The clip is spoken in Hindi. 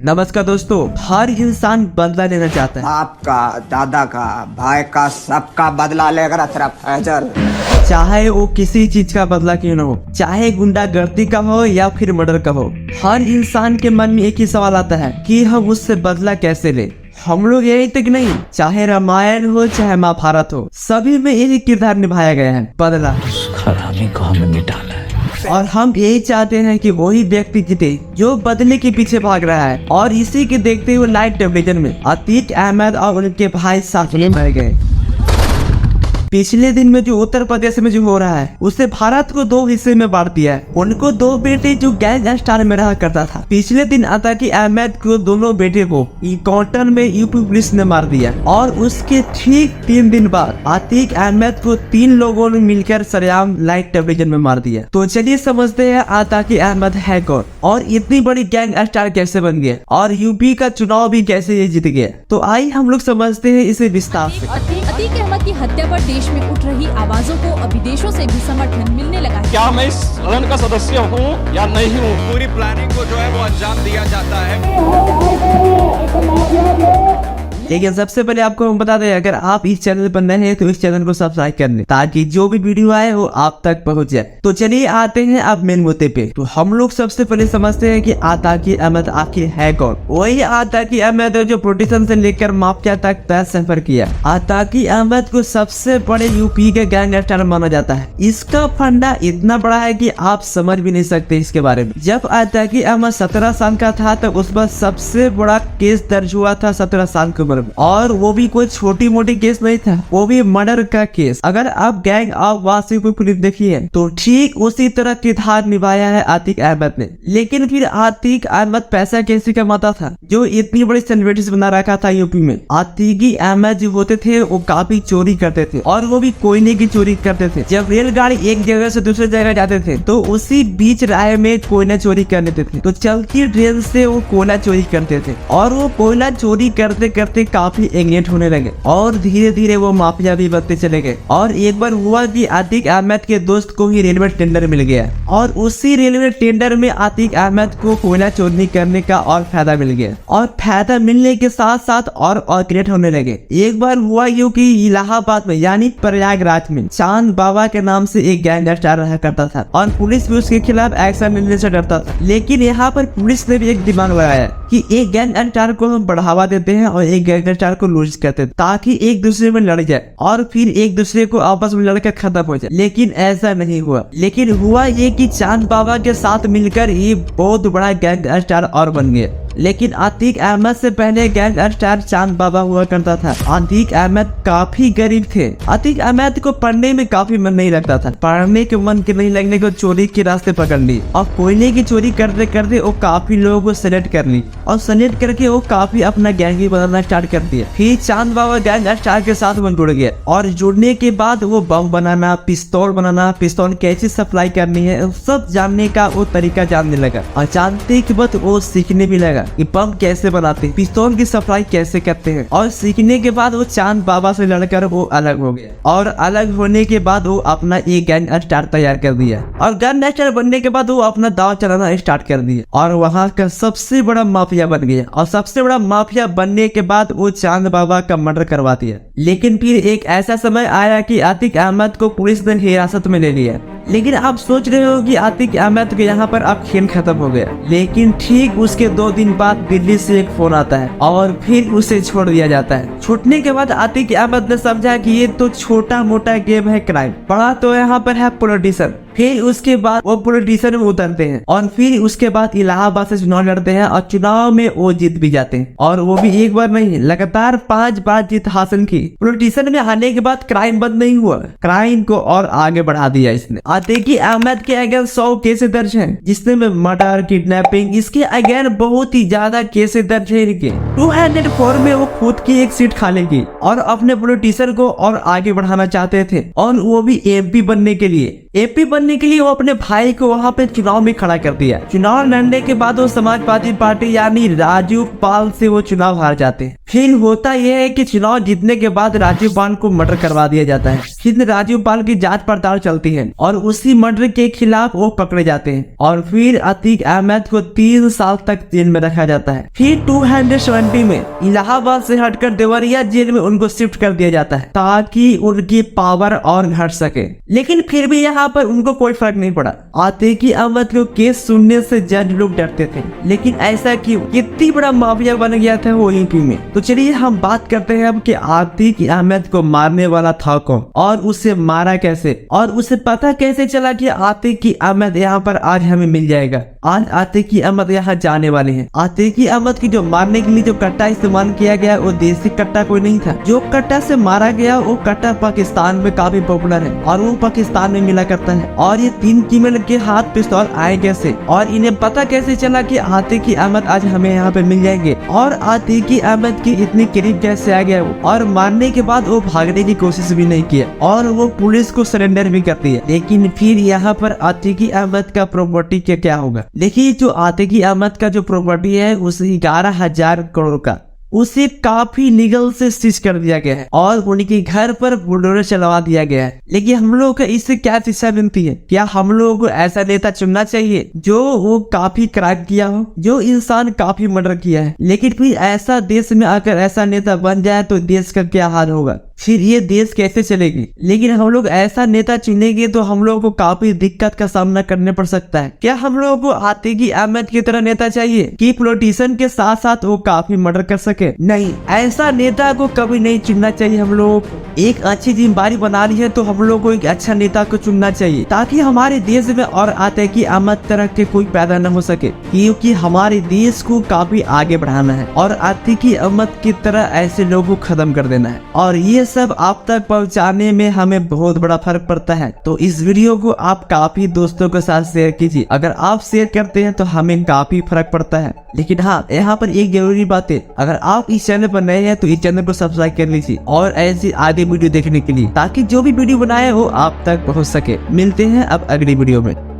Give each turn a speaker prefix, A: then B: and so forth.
A: नमस्कार दोस्तों, हर इंसान बदला लेना चाहता है।
B: आपका, दादा का, भाई का, सबका बदला लेकर सिर्फ फैजल।
A: चाहे वो किसी चीज का बदला क्यों न हो, चाहे गुंडागर्दी का हो या फिर मर्डर का हो, हर इंसान के मन में एक ही सवाल आता है कि हम उससे बदला कैसे ले। हम लोग यही तक नहीं, चाहे रामायण हो चाहे महाभारत हो, सभी में यही किरदार निभाया गया है, बदला।
C: हरामी को हमने निकाला है
A: और हम यही चाहते हैं कि वही व्यक्ति जीते जो बदले के पीछे भाग रहा है। और इसी के देखते हुए लाइव टेलीविजन में अतीक अहमद और उनके भाई साथ में मर गए। पिछले दिन में जो उत्तर प्रदेश में जो हो रहा है, उसे भारत को दो हिस्से में बांट दिया है। उनको दो बेटे जो गैंग स्टार में रहा करता था। पिछले दिन अतीक अहमद को दोनों बेटे को इनकाउंटर में यूपी पुलिस ने मार दिया और उसके ठीक 3 दिन बाद अतीक अहमद को 3 लोगों ने मिलकर सरेआम लाइव टेलीविजन में मार दिया। तो चलिए समझते हैं अतीक अहमद है कौन और इतनी बड़ी गैंग स्टार कैसे बन गया और यूपी का चुनाव भी कैसे ये जीत गया। तो आइए हम लोग समझते हैं इसे विस्तार से।
D: अतीक अहमद की हत्या पर देश में उठ रही आवाजों को अब विदेशों से भी समर्थन मिलने लगा है।
E: क्या मैं इस सदन का सदस्य हूँ या नहीं हूँ?
F: पूरी प्लानिंग को जो है वो अंजाम दिया जाता है।
A: लेकिन सबसे पहले आपको हम बता दें, अगर आप इस चैनल पर नए हैं तो इस चैनल को सब्सक्राइब कर लें ताकि जो भी वीडियो आए वो आप तक पहुंच जाए। तो चलिए आते हैं अब मेन मुद्दे पे। तो हम लोग सबसे पहले समझते हैं कि अतीक अहमद आखिर है कौन। वही अतीक अहमद जो पोलिटिशियन से लेकर माफिया तक तय सफर किया। अतीक अहमद को सबसे बड़े यूपी के गैंग स्टार माना जाता है। इसका फंडा इतना बड़ा है कि आप समझ भी नहीं सकते इसके बारे में। जब अतीक अहमद 17 साल का था तब उस पर सबसे बड़ा केस दर्ज हुआ था 17 साल की उम्र में, और वो भी कोई छोटी मोटी केस नहीं था, वो भी मर्डर का केस। अगर आप गैंग ऑफ वासेपुर फिल्म देखिए तो ठीक उसी तरह किरदार निभाया है अतीक अहमद ने। लेकिन फिर अतीक अहमद पैसा कैसे कमाता था जो इतनी बड़ी सेलिब्रिटीज बना रखा था यूपी में। अतीक अहमद जो होते थे वो काफी चोरी करते थे और वो भी कोयले की चोरी करते थे। जब रेलगाड़ी एक जगह से दूसरी जगह जाते थे तो उसी बीच राह में कोयला चोरी कर लेते थे। तो चलती ट्रेन से वो कोयला चोरी करते थे और वो कोयला चोरी करते करते काफी एंगेज होने लगे और धीरे धीरे वो माफिया भी बनते चले गए। और एक बार हुआ कि अतीक अहमद के दोस्त को ही रेलवे टेंडर मिल गया और उसी रेलवे टेंडर में अतीक अहमद को कोयला चोरी करने का और फायदा मिल गया। और फायदा मिलने के साथ साथ और क्रिएट होने लगे। एक बार हुआ यूं कि इलाहाबाद में यानी प्रयागराज में चांद बाबा के नाम से एक गैंग स्टार रहा करता था और पुलिस भी उसके खिलाफ एक्शन लेने से डरता था। लेकिन यहाँ पर पुलिस ने भी एक दिमाग लगाया कि एक गैंग स्टार को हम बढ़ावा देते हैं और एक गैंग स्टार को लूज करते हैं ताकि एक दूसरे में लड़ जाए और फिर एक दूसरे को आपस में लड़कर खत्म हो जाए। लेकिन ऐसा नहीं हुआ। लेकिन हुआ ये कि चांद बाबा के साथ मिलकर ये बहुत बड़ा गैंग स्टार और बन गया। लेकिन अतीक अहमद से पहले गैंग स्टार चांद बाबा हुआ करता था। अतीक अहमद काफी गरीब थे। अतीक अहमद को पढ़ने में काफी मन नहीं लगता था। पढ़ने के मन के नहीं लगने को चोरी के रास्ते पकड़ ली और कोयले की चोरी करते करते वो काफी लोगों को सेलेक्ट कर ली और सेलेक्ट करके वो काफी अपना गैंग बनाना स्टार्ट कर दिया। फिर चांद बाबा गैंग स्टार के साथ वो जुड़ गया और जुड़ने के बाद वो बम बनाना, पिस्तौल बनाना, पिस्तौल कैसे सप्लाई करनी है सब जानने का वो तरीका जानने लगा। और जानते के बाद वो सीखने भी लगा कि बम कैसे बनाते हैं, पिस्तौल की सप्लाई कैसे करते हैं। और सीखने के बाद वो चांद बाबा से लड़कर वो अलग हो गया और अलग होने के बाद वो अपना एक गैंग स्टार तैयार कर दिया और गैंग स्टार बनने के बाद वो अपना दांव चलाना स्टार्ट कर दिया और वहाँ का सबसे बड़ा माफिया बन गया। और सबसे बड़ा माफिया बनने के बाद वो चांद बाबा का मर्डर करवा दिया। लेकिन फिर एक ऐसा समय आया कि अतीक अहमद को पुलिस ने हिरासत में ले लिया। लेकिन आप सोच रहे हो कि अतीक अहमद के यहाँ पर अब खेल खत्म हो गया। लेकिन ठीक उसके 2 दिन बाद दिल्ली से एक फोन आता है और फिर उसे छोड़ दिया जाता है। छूटने के बाद अतीक अहमद ने समझा कि ये तो छोटा मोटा गेम है क्राइम, बड़ा तो यहाँ पर है पॉलिटिशियन। फिर उसके बाद वो पॉलिटिशियन में उतरते हैं और फिर उसके बाद इलाहाबाद से चुनाव लड़ते हैं और चुनाव में वो जीत भी जाते हैं। और वो भी एक बार नहीं, लगातार 5 बार जीत हासिल की। पॉलिटिशियन में आने के बाद क्राइम बंद नहीं हुआ, क्राइम को और आगे बढ़ा दिया इसने। अतीक अहमद के अगेंस्ट 100 केसेस दर्ज हैं, जिसमें मर्डर, किडनैपिंग, इसके अगेंस्ट बहुत ही ज्यादा केसेस दर्ज है। 204 में वो खुद की एक सीट खा लेगी और अपने पॉलिटिशियन को और आगे बढ़ाना चाहते थे और वो भी एमपी बनने के लिए। एमपी बनने के लिए वो अपने भाई को वहाँ पे चुनाव में खड़ा कर दिया। चुनाव लड़ने के बाद वो समाजवादी पार्टी यानी राजू पाल से वो चुनाव हार जाते हैं। फिर होता यह है कि चुनाव जीतने के बाद राजू पाल को मर्डर करवा दिया जाता है। फिर राजू पाल की जांच पड़ताल चलती है और उसी मर्डर के खिलाफ वो पकड़े जाते हैं और फिर अतीक अहमद को 3 साल तक जेल में रखा जाता है। फिर 270 में इलाहाबाद से हटकर देवरिया जेल में उनको शिफ्ट कर दिया जाता है ताकि उनकी पावर और घट सके। लेकिन फिर भी यहाँ पर उनको कोई फर्क नहीं पड़ा। अतीक अहमद को केस सुनने से जज लोग डरते थे, लेकिन ऐसा क्यों? कितनी बड़ा माफिया बन गया था वो यूपी में। तो चलिए हम बात करते हैं अब कि अतीक अहमद को मारने वाला था कौन और उसे मारा कैसे और उसे पता कैसे चला कि अतीक अहमद यहाँ पर आज हमें मिल जाएगा। आज अतीक अहमद यहाँ जाने वाले हैं। अतीक अहमद की जो मारने के लिए जो कट्टा इस्तेमाल किया गया वो देसी कट्टा कोई नहीं था। जो कट्टा से मारा गया वो कट्टा पाकिस्तान में काफी पॉपुलर है और वो पाकिस्तान में मिला करता है। और ये 3 क्रिमिनल के हाथ पिस्तौल आए कैसे और इन्हें पता कैसे चला कि अतीक अहमद आज हमें यहाँ पे मिल जाएंगे और अतीक अहमद की इतनी करीब कैसे आ गया वो। और मारने के बाद वो भागने की कोशिश भी नहीं किया और वो पुलिस को सरेंडर भी कर दिया। लेकिन फिर यहाँ पर अतीक अहमद का प्रॉपर्टी क्या होगा? देखिए, जो अतीक अहमद का जो प्रॉपर्टी है उसे 11,000 करोड़ का उसे काफी लीगल से सीज कर दिया गया है और उनके घर पर बुलडोजर चलवा दिया गया है। लेकिन हम लोगों को इससे क्या शिक्षा मिलती है? क्या हम लोगों को ऐसा नेता चुनना चाहिए जो वो काफी क्राइम किया हो, जो इंसान काफी मर्डर किया है? लेकिन फिर ऐसा देश में अगर ऐसा नेता बन जाए तो देश का क्या हाल होगा? फिर ये देश कैसे चलेगी? लेकिन हम लोग ऐसा नेता चुनेंगे तो हम लोगों को काफी दिक्कत का सामना करने पड़ सकता है। क्या हम लोगों को अतीक अहमद की तरह नेता चाहिए कि पॉलिटिशियन के साथ साथ वो काफी मर्डर कर सके? नहीं, ऐसा नेता को कभी नहीं चुनना चाहिए। हम लोग एक अच्छी जिम्मेदारी बना ली है तो हम लोग को एक अच्छा नेता को चुनना चाहिए ताकि हमारे देश में और अतीक अहमद तरह के कोई पैदा न हो सके, क्योंकि हमारे देश को काफी आगे बढ़ाना है और अतीक अहमद की तरह ऐसे लोगों को खत्म कर देना है। और ये सब आप तक पहुंचाने में हमें बहुत बड़ा फर्क पड़ता है। तो इस वीडियो को आप काफी दोस्तों के साथ शेयर कीजिए। अगर आप शेयर करते हैं तो हमें काफी फर्क पड़ता है। लेकिन हाँ, यहाँ पर एक जरूरी बात है, अगर आप इस चैनल पर नए हैं तो इस चैनल को सब्सक्राइब कर लीजिए और ऐसी आगे वीडियो देखने के लिए, ताकि जो भी वीडियो बनाए वो आप तक पहुँच सके। मिलते हैं अब अगली वीडियो में।